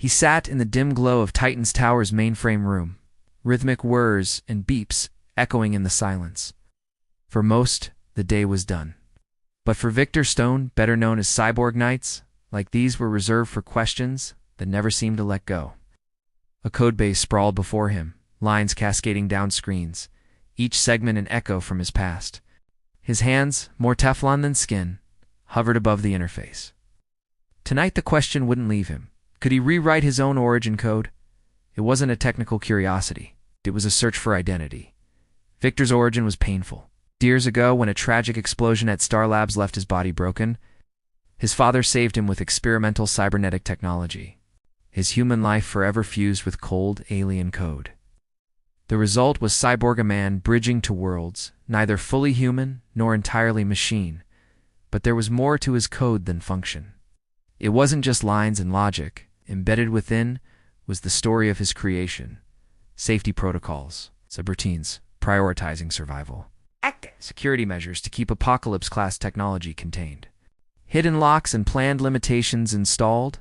He sat in the dim glow of Titan's Tower's mainframe room, rhythmic whirs and beeps echoing in the silence. For most, the day was done. But for Victor Stone, better known as Cyborg nights, like these were reserved for questions that never seemed to let go. A codebase sprawled before him, lines cascading down screens, each segment an echo from his past. His hands, more Teflon than skin, hovered above the interface. Tonight the question wouldn't leave him. Could he rewrite his own origin code? It wasn't a technical curiosity. It was a search for identity. Victor's origin was painful. Years ago, when a tragic explosion at Star Labs left his body broken, his father saved him with experimental cybernetic technology. His human life forever fused with cold, alien code. The result was Cyborg, a man bridging two worlds, neither fully human nor entirely machine, but there was more to his code than function. It wasn't just lines and logic. Embedded within was the story of his creation. Safety protocols, subroutines, prioritizing survival. Security measures to keep apocalypse-class technology contained. Hidden locks and planned limitations installed,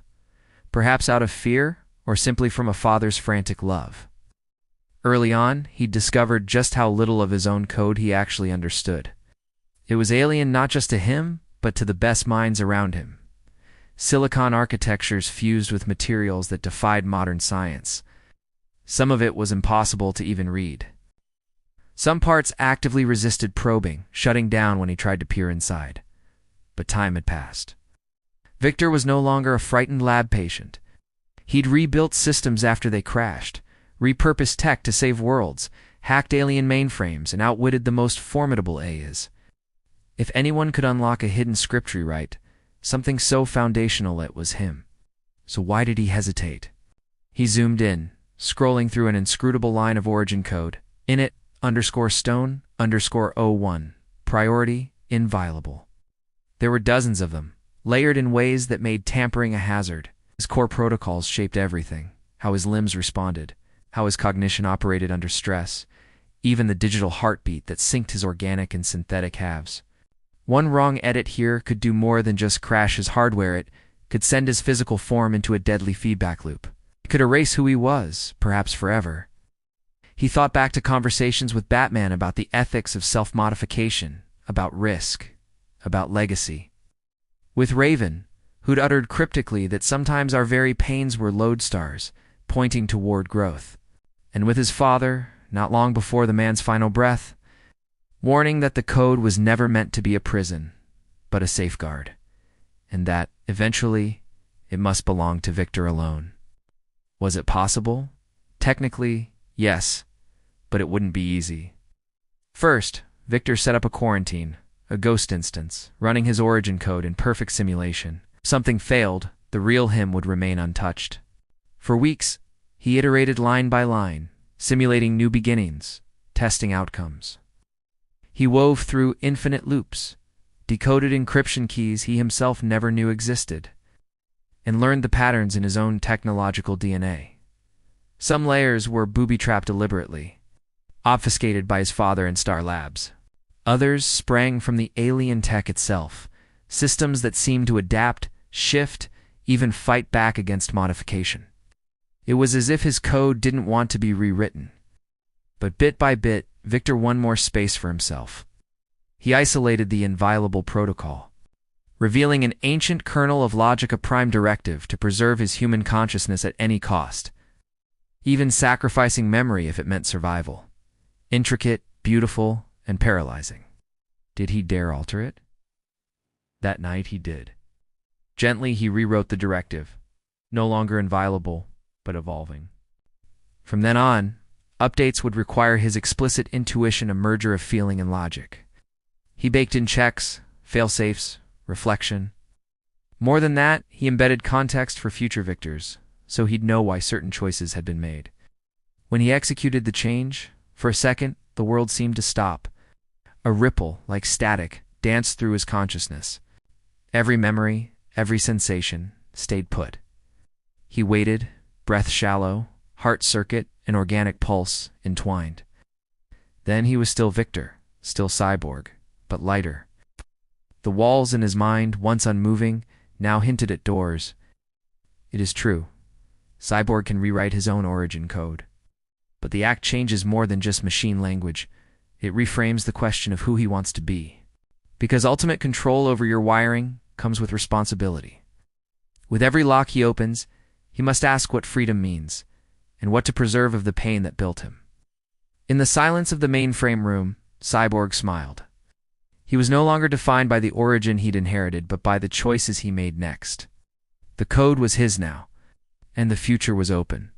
perhaps out of fear or simply from a father's frantic love. Early on, he discovered just how little of his own code he actually understood. It was alien not just to him, but to the best minds around him. Silicon architectures fused with materials that defied modern science. Some of it was impossible to even read. Some parts actively resisted probing, shutting down when he tried to peer inside. But time had passed. Victor was no longer a frightened lab patient. He'd rebuilt systems after they crashed, repurposed tech to save worlds, hacked alien mainframes, and outwitted the most formidable AIs. If anyone could unlock a hidden script rewrite, something so foundational, it was him. So why did he hesitate? He zoomed in, scrolling through an inscrutable line of origin code. In it, _stone_01, priority inviolable. There were dozens of them, layered in ways that made tampering a hazard. His core protocols shaped everything: how his limbs responded, how his cognition operated under stress, even the digital heartbeat that synced his organic and synthetic halves. One wrong edit here could do more than just crash his hardware. It could send his physical form into a deadly feedback loop. It could erase who he was, perhaps forever. He thought back to conversations with Batman about the ethics of self-modification, about risk, about legacy. With Raven, who'd uttered cryptically that sometimes our very pains were lodestars, pointing toward growth. And with his father, not long before the man's final breath, warning that the code was never meant to be a prison, but a safeguard, and that, eventually, it must belong to Victor alone. Was it possible? Technically, yes, but it wouldn't be easy. First, Victor set up a quarantine, a ghost instance, running his origin code in perfect simulation. If something failed, the real him would remain untouched. For weeks, he iterated line by line, simulating new beginnings, testing outcomes. He wove through infinite loops, decoded encryption keys he himself never knew existed, and learned the patterns in his own technological DNA. Some layers were booby-trapped deliberately, obfuscated by his father and Star Labs. Others sprang from the alien tech itself, systems that seemed to adapt, shift, even fight back against modification. It was as if his code didn't want to be rewritten. But bit by bit, Victor won more space for himself. He isolated the inviolable protocol, revealing an ancient kernel of logic, a prime directive to preserve his human consciousness at any cost, even sacrificing memory if it meant survival. Intricate, beautiful, and paralyzing. Did he dare alter it? That night he did. Gently he rewrote the directive, no longer inviolable, but evolving. From then on, updates would require his explicit intuition, a merger of feeling and logic. He baked in checks, fail-safes, reflection. More than that, he embedded context for future victors, so he'd know why certain choices had been made. When he executed the change, for a second, the world seemed to stop. A ripple, like static, danced through his consciousness. Every memory, every sensation, stayed put. He waited, breath shallow, heart circuit and organic pulse entwined. Then he was still Victor, still Cyborg, but lighter. The walls in his mind, once unmoving, now hinted at doors. It is true. Cyborg can rewrite his own origin code. But the act changes more than just machine language. It reframes the question of who he wants to be. Because ultimate control over your wiring comes with responsibility. With every lock he opens, he must ask what freedom means, and what to preserve of the pain that built him. In the silence of the mainframe room, Cyborg smiled. He was no longer defined by the origin he'd inherited, but by the choices he made next. The code was his now, and the future was open.